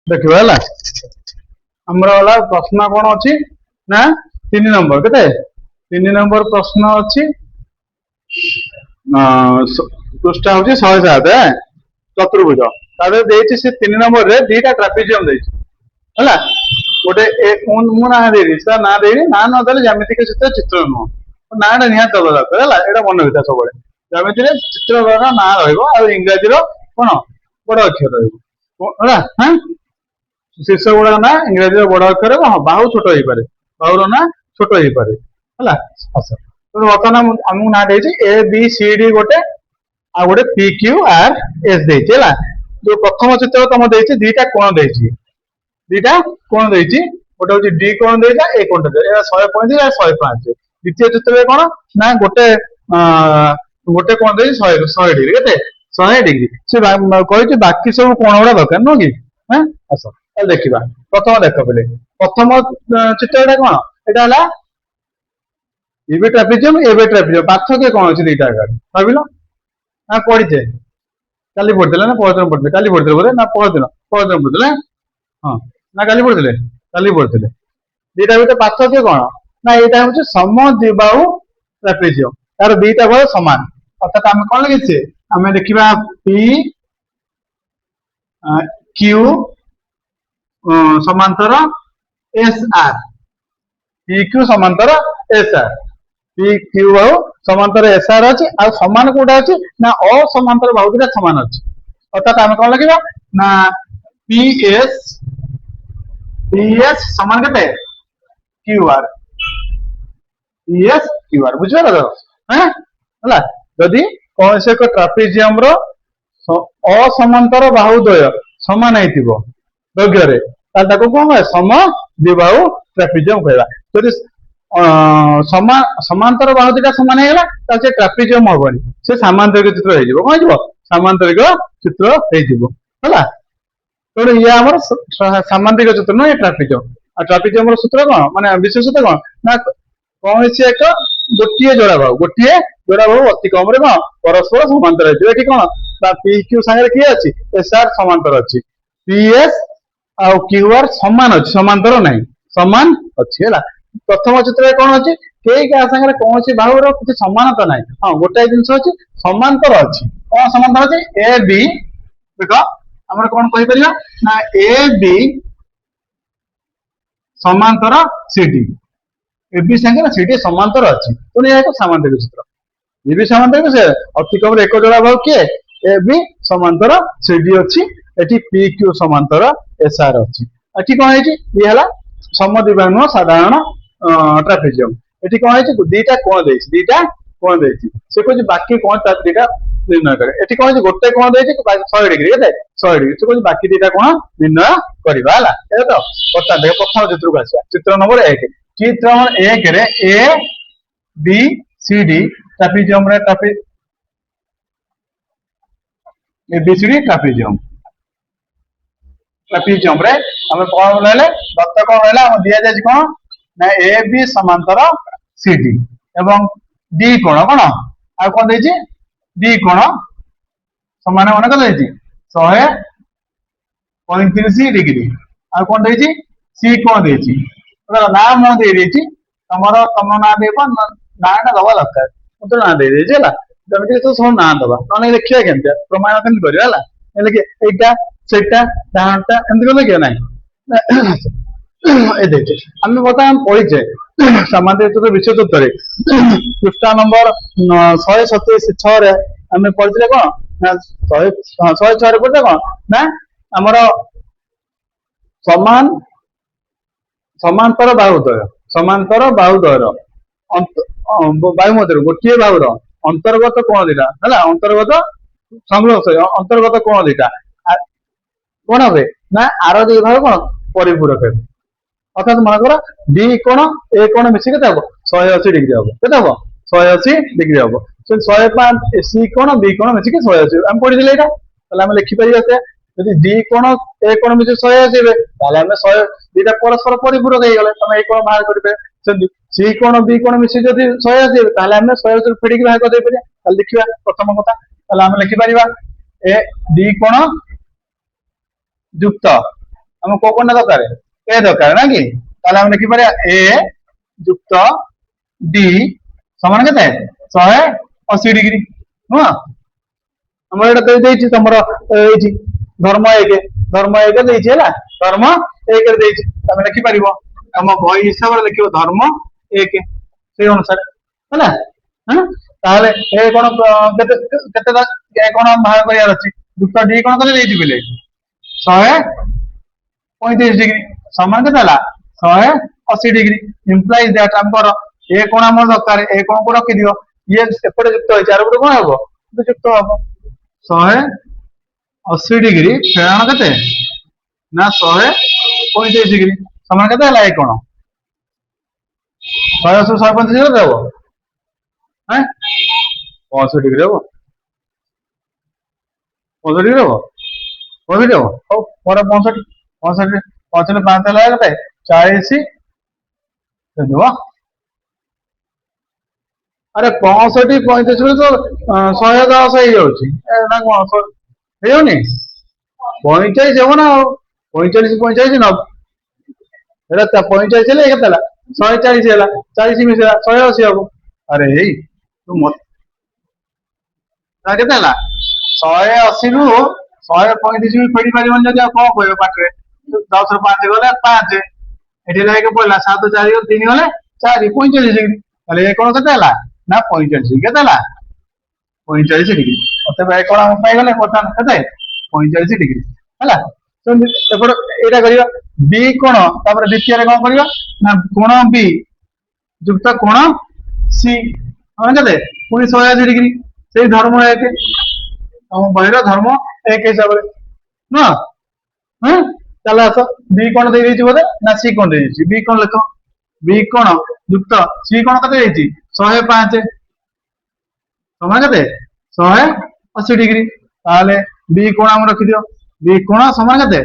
देखिए है आमर वाला प्रश्न कौन अच्छी ना 3 नंबर के 3 नंबर प्रश्न अच्छी पृष्ठा हूँ 107 चतुर्भुज तादेह से 3 नंबर रे दीटा ट्रापेजियम है गोटे मु ना दे ना दे ना नदेले ज्यामितिक चित्र चित्र नुह नाटा निहत दबा दरकार है यहाँ मन भर सब ज्यामिति चित्र ना रंग्राजी कौन बड़ अक्षर रहा हाँ शीर्ष गुड़ा ना इंग्राजी बड़ अक्षर हाँ बाहु छोट हो पारे बाहुर ना छोट हो पारे है तो बर्तमान आमको ना दे ए बी सी डी गोटे आ गोटे पी क्यू आर एस दे जो प्रथम चित्र तुम दे दीटा कोण दे दीटा कोण दे गोटे हूँ डी कोण दे ए कोण दे 135 105 द्वितीय चित्र कौन ना गोटे गोटे कोण दे 100 डिग्री के 100 डिग्री से कही बाकी सब कोण गुड़ा दरकार नुह कि हाँ आस देखा प्रथम देख पे प्रथम चित्र कौन यहाँ एबी ट्रापेजियम एबी ट्रापेजियम पार्थक्य कौन अच्छे दीटा भाविल ना पढ़ीचे काली पढ़ते ना परदिन पढ़ते काली पढ़ते बोले ना परदिन परदिन पढ़ते हाँ ना काली पढ़ते दीटा भीतर पार्थक्य कौन ना यहाँ हूँ समद्विबाहु ट्रापेजियम तार दीटा बल सामान अर्थात आम कौन लिखे आम देखा पी क्यू समांतर एस आर पी क्यू समांतर एस आर पी क्यू बाहु समांतर एस आर अच्छी आ सामान कौटा अच्छी ना असमांतर बाहु दुटा सामान अच्छी अर्थात आम कौन लगे ना पी एस सामान के Q R P S Q R बुझे है जदि कौन से एक ट्रापेजियम रो असमांतर बाहुद्वय समान हो दैर्घ्य कौन कह समद्विबाहु ट्रापेजियम कहला जदि समांतर बाहु दुटा सामान है ट्रापेजियम हबनी से सामांतरिक चित्र हो कौन हो सामांतरिक चित्र है तेणु ये आम सामांतरिक चित्र नुह ट्रापेजियम आ ट्रापेजियम सूत्र कौन माने विशेषता कौन ना कौन से एक गोटे जोड़ा बाहु अति कम कौन परस्पर समांतर ये कौन पी क्यू सागर किए अच्छी एस आर समांतर अच्छी पी एस आ क्यू आर सामान अच्छी समांतर ना सामान अच्छी है प्रथम चित्र कौन अच्छी कई क्या सागर कौन सी बाहुर किसी समानता ना हाँ गोटाए जिन अच्छी समांतर अच्छी कौन समांतर अच्छी ए बी देख आम कौन कहीपर ना ए बी समांतर सी डी ए बी सागर सी डी समांतर अच्छी तेणु यह एक सामांतरिक चित्र ये भी सामांतरिक से अति कम एक जोड़ा भाव किए ए बी समांतर सी डी अच्छी एटी पी क्यू समांतर एस आर अच्छी एटी कौन है समद्विबाहु नुह साधारण ट्रापेजियम एटी कौन है दीटा कोण दे से कह बाकी कौन दीटा निर्णय करे एटी कौन गोटे कोण दे 100 डिग्री 100 डिग्री से कह बाकी दीटा कोण निर्णय करवा है तो बर्तमान देख प्रथम चित्र को आसा चित्र नंबर 1 चित्र नंबर 1 रे A B C D trapezium रे एबीसीडी ट्रापेजियम रे हम कौन रहा दत्त कौन रहा दि जाए कौन ना ए बी समांतर सी डी एवं डी कोण कौन आ कौन दे डी कोण समान मन कौन 135 डिग्री आ कौन दे सी कोण दे ना मु दे तुम ना दे नाटा दबा दरकार मुझे ना दे जमी तो सब ना दबा ना देखिए केमती प्रमाण केमती करवा सेटा डाटा एमती कले कि ना आम बर्तमान पढ़ीचे सामांतरिक चित्र विषय तत्व पृष्ठा नंबर 127 आम पढ़ी कौन ना 106 पढ़ते कौन ना आमर समान समांतर बाहुद्वयर वायु मध्य गोटे बाहुर अंतर्गत कोण दीटा है अंतर्गत संलग्न अंतर्गत कोण दीटा कौन हे ना आर दी भाग कौन परिपूरक हे अर्थात मनकर डी कोण ए कोण मिसिक 180 डिग्री हम के 180 डिग्री हम 105 सी कोण बी कोण मिसिक 180 हम पढ़ी आम लिखिपर यदि डी कोण ए कोण मिसिक 180 आम 100 दीटा परस्पर परिपूरक हो गले तुम ए कोण बाहर कर सी कोण बी कोण मिसिक जब 180 आम 180 फेड़िक बाहर कर देखिए प्रथम कथा आम लिखिपर ए डी कोण युक्त हम को कोणटा दरकार ए दरकार ना कि ताले हम लिखि पारे ए युक्त डी समान केते 180 डिग्री हाँ हमर एटा दे देछि तमरो एछि धर्म एक देछि हला धर्म एक देछि तमे लिखि परिबो हम बही हिसाब रे लिखिबो धर्म एक से अनुसार हला हां ताले ए कोन केते केते ए कोन भाग करियार अछि युक्त डी कोन करे देछि बिले 135 डिग्री समान केते हला 180 डिग्री इंप्लाइज दैट हमर ए कोन हमर दरकार ए कोन को रखि दियो ये एपटे युक्त होय चार पटे कोन हबो युक्त हबो 180 डिग्री फेराण केते ना 135 डिग्री समान केते हला ए कोन 180 135 डिग्री देबो हैं 65 डिग्री हबो 65 डिग्री हबो कोइ देबो हो मोर 65 65 65 5 हला केते 40 देबो अरे 65 35 तो 110 हो जाउची ना कोन हेयोनी 45 हेबो ना 45 45 न एटा 45 हेले केतला 140 हेला 40 मिसेला 180 हबो अरे हे तू मत ता केतला 180 रु 135 भी फेडी पारिबन जदी आ कोन कहबे पाटरे 10 रो 5 गले 5 एठी लागे पड़ला 7 4 रो 3 गले 4 45 डिग्री ताले ए कोन केतला ना 45 केतला 45 डिग्री अते भाई कोन हम पाई गले कोन केते 45 डिग्री हला तो एपड़ एटा करियो बी कोण तापर द्वितीय रे कोन करियो ना कोण बी युक्त कोण सी हम केते पुनी 180 डिग्री सेही धर्म एक हम बहिर धर्म एक हिसाब रे ना हैं चला आस बी कोण दे देछि बोले ना सी कोण दे देछि बी कोण लिखो बी कोण युक्त सी कोण कते देछि 105 समान केते 180 डिग्री ताले बी कोण हम रखि दियो बी कोण समान केते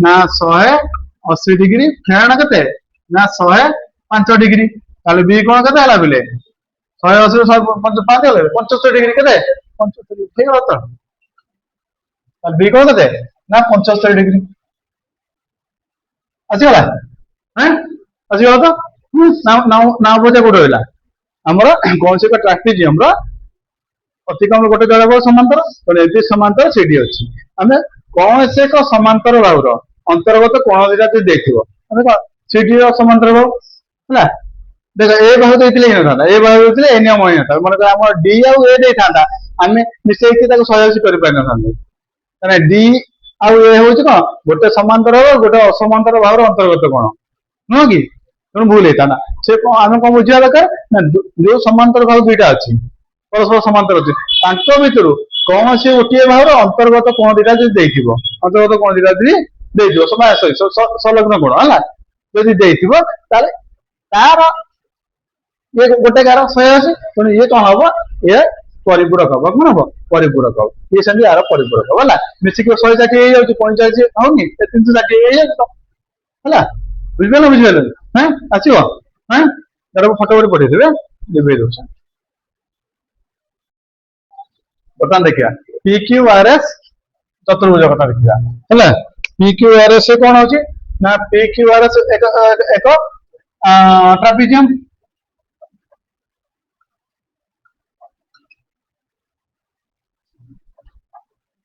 ना 180 डिग्री फेराण केते ना 105 डिग्री ताले बी कोण केते हला बिले 180 रो 5 हले 75 डिग्री केते 75 ठीक हो तो ताले बी कोण केते ना 75 डिग्री अछि हला हैं अछि हो तो ना ना बोझे कोड होला हमर कोन से का ट्रापेजियम रो अतिक्रम गोटे जगह समांतर तो एबी समांतर सीडी अछि हमें कौन से को समांतर भावर अंतर्गत कोण दिटा जे देखिबो हमें सीडी रो समांतर भाव हला देखो ए भाव देथिले हि ना ए भाव देथिले ए नियम होय था माने हमर डी आ ए दे थांदा हमें मिसै के ताको 180 करि पाइ ना थांदे तने डी आ ए होय छ गोटे समांतर हो गोटे असमांतर भावर अंतर्गत कोण नो कि तुम भूल हेता ना से हमें को बुझिया दरकार ना जो समांतर भाव दुईटा अछि परस्पर समांतर अछि तांको भितरु कौन से गोटे भावर अंतर्गत कोण दिटा जे देथिबो अंतर्गत कोण दिटा जे देथिबो समय संलग्न कोण हला यदि देथिबो ताले तार ये गोटे गार 180 तो ये कोन हबो ये परिपूरक हबो कोन हबो परिपूरक हबो ये संधि आर परिपूरक हबो हला मिसिक 160 हे जाउची 45 होनी 360 हे जाउची तो हला बुझबेला हैं आछियो हैं जरा फोटो पर पठे देबे देबे दोछ बता देखिया PQRS चतुर्भुज कथा देखिया हला PQRS से कोन होची ना PQRS एक ट्रापेजियम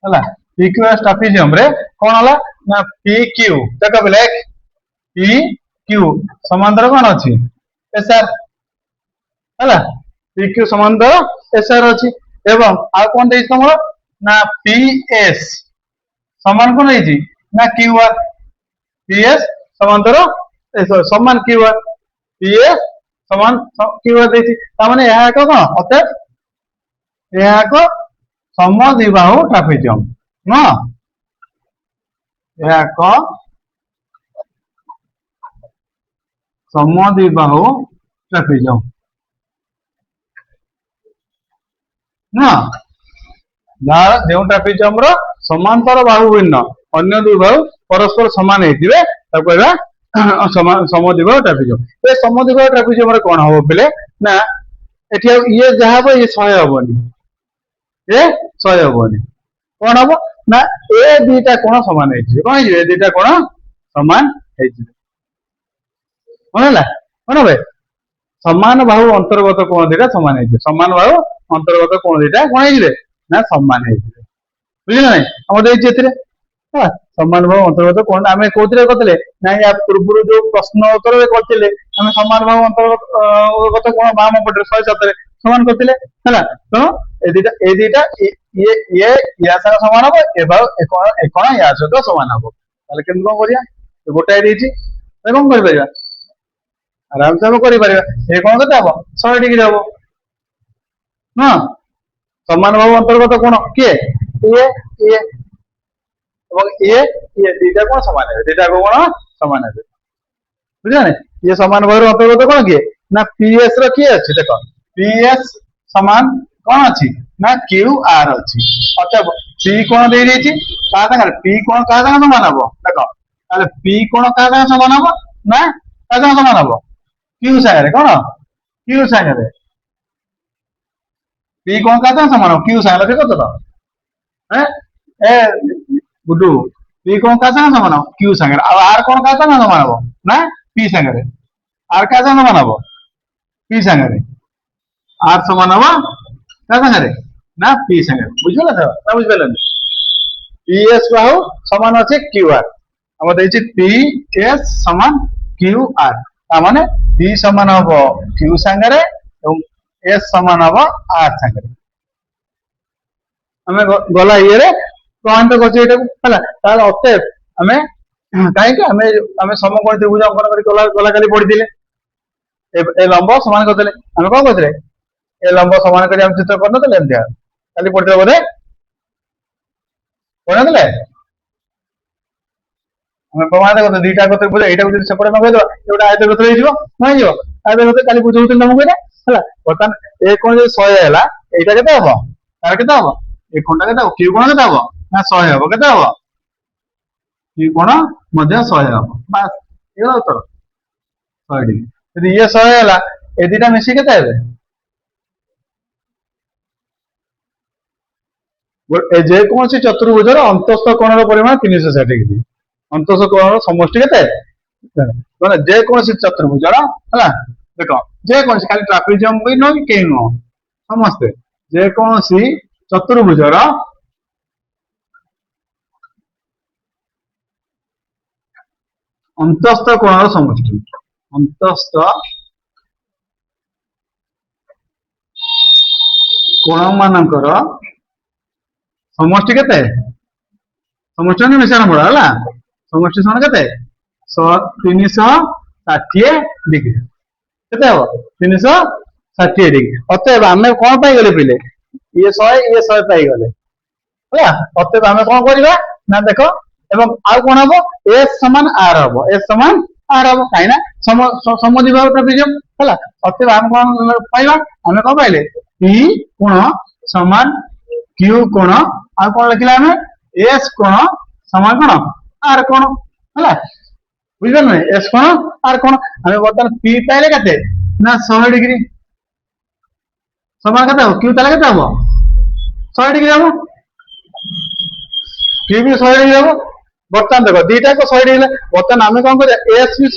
हला PQRS ट्रापेजियम रे कोन हला ना PQ देखा बेले PQ समांतर कोन अछि SR हला PQ समांतर SR अछि एवं आ कोन देइ तमरो ना PS समान कोन देइ ना QR PS समांतर समान QR PS समान QR देइ ता माने यहा को कोन अते यहा को समद्विबाहु ट्रापेजियम ना यहा को समद्विबाहु ट्रापेजियम ना यार जेउ ट्रापेजियम रो समांतर बाहु भिन्न अन्य दुई बाहु परस्पर समान हेतिबे ता कहबा समद्विबाहु ट्रापेजियम ए समद्विबाहु ट्रापेजियम रे कोन होबो बेले ना एठी ये जहाबो ये 100 होबोनी ए 100 होबोनी कोन हबो ना ए दुईटा कोण समान हेतिबे कोन ए दुईटा कोण ସମାନ ହେଇଯିବେ। କଣ ହେଲା କଣ ଭାଇ ସମାନ ବାହୁ ଅନ୍ତର୍ଗତ କୋଣ ଦିଟା ସମାନ ହେଇଯିବେ। ସମାନ ବାହୁ ଅନ୍ତର୍ଗତ କୋଣ ଦିଟା କଣ ହେଇଯିବେ ନା ସମାନ ହେଇଯିବେ। ବୁଝିଲେ ନାଇଁ ଆମର ଦେଇଛି ଏଥିରେ ସମାନ ବାହୁ ଅନ୍ତର୍ଗତ କୋଣ ଆମେ କୋଉଥିରେ କରିଥିଲେ ନାଇଁ ୟା ପୂର୍ବରୁ ଯୋଉ ପ୍ରଶ୍ନ ଉତ୍ତରରେ କରିଥିଲେ ଆମେ ସମାନ ବାହୁ ଅନ୍ତର୍ଗତ କୋଣ ବାମ ପଟରେ 107 ସମାନ କରିଥିଲେ ହେଲା। ତେଣୁ ଏ ଦିଟା ଇଏ ୟା ସାଙ୍ଗେ ସମାନ ହବ ଏ ବାହୁ ଏ କୋଣ ୟା ସହିତ ସମାନ ହବ। ତାହେଲେ କେମିତି କଣ କରିବା ଗୋଟାଏ ଦେଇଛି କଣ କରିପାରିବା ଆରାମସେ ଆମେ କରିପାରିବା। ଏ କୋଣ କେତେ ହବ 100 ଡିଗ୍ରୀ ହବ ହଁ। ସମାନ ବାହୁ ଅନ୍ତର୍ଗତ କୋଣ କିଏ ଇଏ ଇଏ ଏବଂ ଇଏ ଦିଟା କୋଣ ସମାନ ହେବେ। ଦିଟା କୋଣ ସମାନ ହେବେ ବୁଝିଲ ଇଏ ସମାନ ବାହୁର ଅନ୍ତର୍ଗତ କଣ କିଏ ନା PS ର କିଏ ଅଛି ଦେଖ PS ସମାନ କଣ ଅଛି ନା QR ଅଛି। ଅର୍ଥାତ P କୋଣ ଦେଇଦେଇଛି କାହା ସାଙ୍ଗରେ P କୋଣ କାହା ସାଙ୍ଗରେ ସମାନ ହବ ଦେଖ ତାହେଲେ P କୋଣ କାହା ସାଙ୍ଗରେ ସମାନ ହବ ନା କାହା ସାଙ୍ଗରେ ସମାନ ହବ Q ସାଙ୍ଗରେ କଣ Q ସାଙ୍ଗରେ P କୋଣ କାହା ସାଙ୍ଗରେ ସମାନ ହବ Q ସାଙ୍ଗରେ ଦେଖ ତ ଏ ଗୁଡୁ P କୋଣ କାହା ସାଙ୍ଗରେ ସମାନ ହବ Q ସାଙ୍ଗରେ ଆଉ R କୋଣ କାହା ସାଙ୍ଗରେ ସମାନ ହବ ନା P ସାଙ୍ଗରେ R କାହା ସାଙ୍ଗରେ ସମାନ ହବ P ସାଙ୍ଗରେ R ସମାନ ହବ କାହା ସାଙ୍ଗରେ ନା P ସାଙ୍ଗରେ ବୁଝିପାରିଲ ତ ନା ବୁଝିପାରିଲନି PS ବାହୁ ସମାନ ଅଛି QR ଆମର ଦେଇଛି PS ସମାନ QR ତାମାନେ P ସମାନ ହବ Q ସାଙ୍ଗରେ ଏବଂ S ସମାନ ହବ R ସାଙ୍ଗରେ। ଆମେ ଗଲା ଇଏରେ ପ୍ରମାଣିତ କରୁଛେ ଏଇଟାକୁ ହେଲା। ତାହେଲେ ଅତଏବ ଆମେ କାହିଁକି ଆମେ ସମକୋଣୀ ତ୍ରିଭୁଜ ଅଙ୍କନ କରି ଗଲା କାଲି ପଢିଥିଲେ ଏ ଲମ୍ବ ସମାନ କରିଦେଲେ ଆମେ କଣ କରିଥିଲେ ଏ ଲମ୍ବ ସମାନ କରି ଆମେ ଚିତ୍ର କରିନଥିଲେ ଏମିତି କାଲି ପଢିଥିଲେ ବୋଧେ ପଢିନଥିଲେ ଆମେ ପ୍ରମାଣିତ କରୁଥିଲେ ଦିଟା ତ୍ରିଭୁଜ ଏଇଟାକୁ ଯଦି ସେପଟେ ନଗେଇଦବା ଏଇଟା ଆୟତକ୍ଷେତ୍ର ହେଇଯିବ କଣ ହେଇଯିବ ଆୟତକ୍ଷେତ୍ର କାଲି ବୁଝଉଥିଲି ତମକୁ ଏଇଟା ହେଲା। ବର୍ତ୍ତମାନ ଏ କୋଣ ଯଦି 100 ହେଲା ଏଇଟା କେତେ ହବ ତାର କେତେ ହବ ଏ କୋଣଟା କେତେ ହବ Q କୋଣ କେତେ ହବ ନା 100 ହବ କେତେ ହବ Q କୋଣ ମଧ୍ୟ 100 ହବ ବାସ୍ ଏଇଟା ଉତ୍ତର 100 ଡିଗ୍ରୀ। ଯଦି ଇଏ 100 ହେଲା ଏ ଦିଟା ମିଶି କେତେ ହେବେ ଯେକୌଣସି ଚତୁର୍ଭୁଜର ଅନ୍ତସ୍ଥ କୋଣର ପରିମାଣ 360 ଡିଗ୍ରୀ ଅନ୍ତସ୍ଥ କୋଣର ସମଷ୍ଟି କେତେ ମାନେ ଯେକୌଣସି ଚତୁର୍ଭୁଜର ହେଲା ଦେଖ ଯେକୌଣସି ଖାଲି ଟ୍ରାପିଜିୟମ ବି ନୁହଁ କି କେହି ନୁହଁ ସମସ୍ତେ ଯେକୌଣସି ଚତୁର୍ଭୁଜର ଅନ୍ତସ୍ଥ କୋଣର ସମଷ୍ଟି ଅନ୍ତସ୍ଥ କୋଣ ମାନଙ୍କର ସମଷ୍ଟି କେତେ ସମଷ୍ଟି ମାନେ ମିଶାଣ ଫଳ ହେଲା ସମଷ୍ଟି ସମାନ କେତେ 360 ଡିଗ୍ରୀ କେତେ ହବ 360 ଡିଗ୍ରୀ। ଅତଏବ ଆମେ କଣ ପାଇଗଲେ ପିଲେ ଇଏ 100 ପାଇଗଲେ ହେଲା। ଅତଏବ ଆମେ କଣ କରିବା ନା ଦେଖ ଏବଂ ଆଉ କଣ ହବ S ସମାନ R ହବ S ସମାନ R ହବ କାହିଁକି ନା ସମଦ୍ୱିବାହୁ ଟ୍ରାପିଜିୟମ ହେଲା। ଅତଏବ ଆମେ କଣ ପାଇବା ଆମେ କଣ ପାଇଲେ P କୋଣ ସମାନ Q କୋଣ ଆଉ କଣ ଲେଖିଲା ଆମେ S କୋଣ ସମାନ କଣ R କୋଣ ହେଲା ବୁଝିପାରିଲ S କୋଣ R କୋଣ ଆମେ ବର୍ତ୍ତମାନ P ପାଇଲେ କେତେ ନା 100 ଡିଗ୍ରୀ ସମାନ କେତେ ହବ Q ତାହେଲେ କେତେ ହବ 100 ଡିଗ୍ରୀ ହବ Q ବି 100 ଡିଗ୍ରୀ ହବ। ବର୍ତ୍ତମାନ ଦେଖ ଦିଟାକ 100 ଡିଗ୍ରୀ ବର୍ତ୍ତମାନ ଆମେ କଣ କରିବା S ବି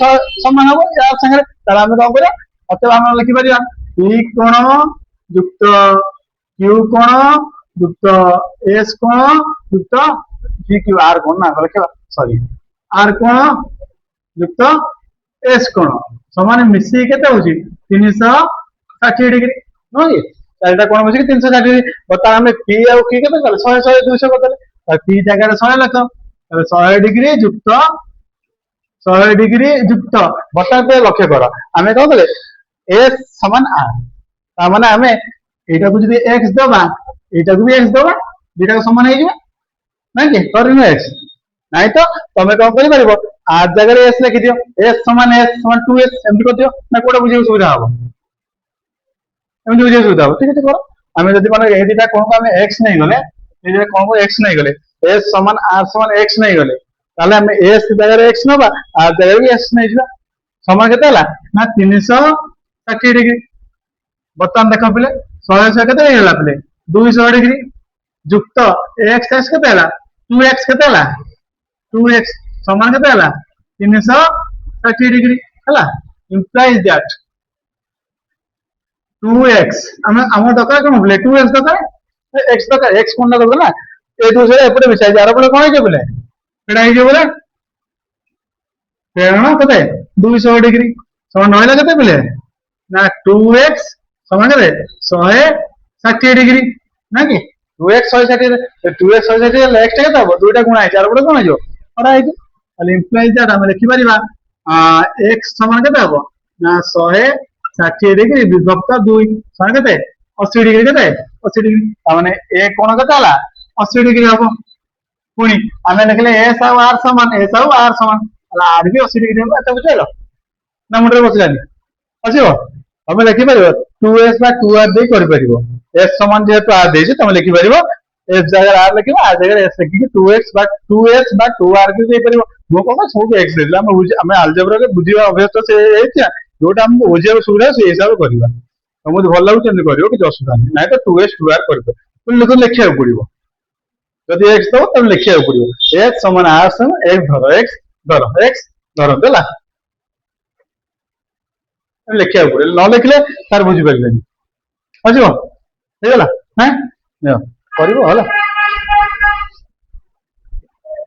ସମାନ ହବ ୟାର ସାଙ୍ଗରେ ତାହେଲେ ଆମେ କଣ କରିବା ଅତଏବ ଆମେ ଲେଖିପାରିବା P କୋଣ ଯୁକ୍ତ Q କୋଣ ଯୁକ୍ତ S କୋଣ ଯୁକ୍ତ PQ R କୋଣ ନା ଲେଖିବା ସରି R କୋଣ ଯୁକ୍ତ S କୋଣ ସମାନ ମିଶିକି କେତେ ହଉଛି 360 ଡିଗ୍ରୀ ନୁହଁ କି ଚାରିଟା କୋଣ ମିଶିକି 360 ଡିଗ୍ରୀ। ବର୍ତ୍ତମାନ ଆମେ P ଆଉ Q କେତେ କଲେ 100 200 କରିଦେଲେ P ଜାଗାରେ 100 ଲେଖ ତାହେଲେ 100 ଡିଗ୍ରୀ ଯୁକ୍ତ 100 ଡିଗ୍ରୀ ଯୁକ୍ତ ବର୍ତ୍ତମାନ ଲକ୍ଷ୍ୟ କର ଆମେ କଣ କଲେ S ସମାନ R ତାମାନେ ଆମେ ଏଇଟାକୁ ଯଦି X ଦବା ଏଇଟାକୁ ବି X ଦବା ଦିଟାକୁ ସମାନ ହେଇଯିବ ନାଇଁ କି କରିନୁ X ନାଇଁ ତ ତମେ କଣ କରିପାରିବ R ଜାଗାରେ S ଲେଖିଦିଅ S ସମାନ 2S ଏମିତି କରିଦିଅ ନା କୋଉଟା ବୁଝିବାକୁ ସୁବିଧା ହବ ଏମିତି ବୁଝିବାକୁ ସୁବିଧା ହବ ଠିକ ଅଛି କର ଆମେ ଯଦି ମାନେ ଏ ଦିଟା କୋଣକୁ ଆମେ X ନେଇଗଲେ ଏ ଦିଟା କୋଣକୁ X ନେଇଗଲେ S ସମାନ R ସମାନ X ନେଇଗଲେ ତାହେଲେ ଆମେ S ଜାଗାରେ X ନବା R ଜାଗାରେ ବି S ନେଇଯିବା ସମାନ କେତେ ହେଲା ନା 360 ଡିଗ୍ରୀ। ବର୍ତ୍ତମାନ ଦେଖ ପିଲେ 100 କେତେ ହେଇଗଲା ପିଲେ 200 ଡିଗ୍ରୀ ଯୁକ୍ତ X କେତେ ହେଲା 2X କେତେ ହେଲା 2X ସମାନ କେତେ ହେଲା 360 डिग्री है implies that 2x आम दरकार कौन बोले 2x दरकार x कौन दरकार ना ए टू से एपटे मिसाई यार बोले कौन है बोले एटा है बोले फेरण कते 200 डिग्री समान नहला कते बोले ना 2x समान कते 160 डिग्री ना कि 2x 160 2x 160 x टा केता दुईटा गुणा है यार बोले कौन है और है ताले implies that हम लिखि परिबा x समान केते हबो ना 160 डिग्री विभक्त 2 समान केते 80 डिग्री केते 80 डिग्री माने a कोण केते हला 80 डिग्री हबो पुणी आमे लिखले s और r समान s और r समान हला r भी 80 डिग्री हबो एत बुझाइलो ना मुंडरे बसलानी आसीबो हमें लिखि परिबो 2s 2r दे करि परिबो s समान जेहेतु r देछि तमे लिखि परिबो s जगह r लिखिबो r जगह s लिखि 2s 2r भी दे परिबो मो कोन सब x देला हमें अलजेब्रा के बुझिबा अभ्यास तो से एछा जोटा हमको बुझिबा सुविधा से हिसाब करबा तुमको भल लागु चंद करियो कि असुविधा नहीं तो 2s 2r करबो तुम लिखो लिखिया पड़िबो जदि x दो तब लिखिया पड़िबो x समान r समान x धरो देला लिखिया पड़े न लिखले तार बुझि परिबेनी बुझिबो हे गला हैं करिबो होला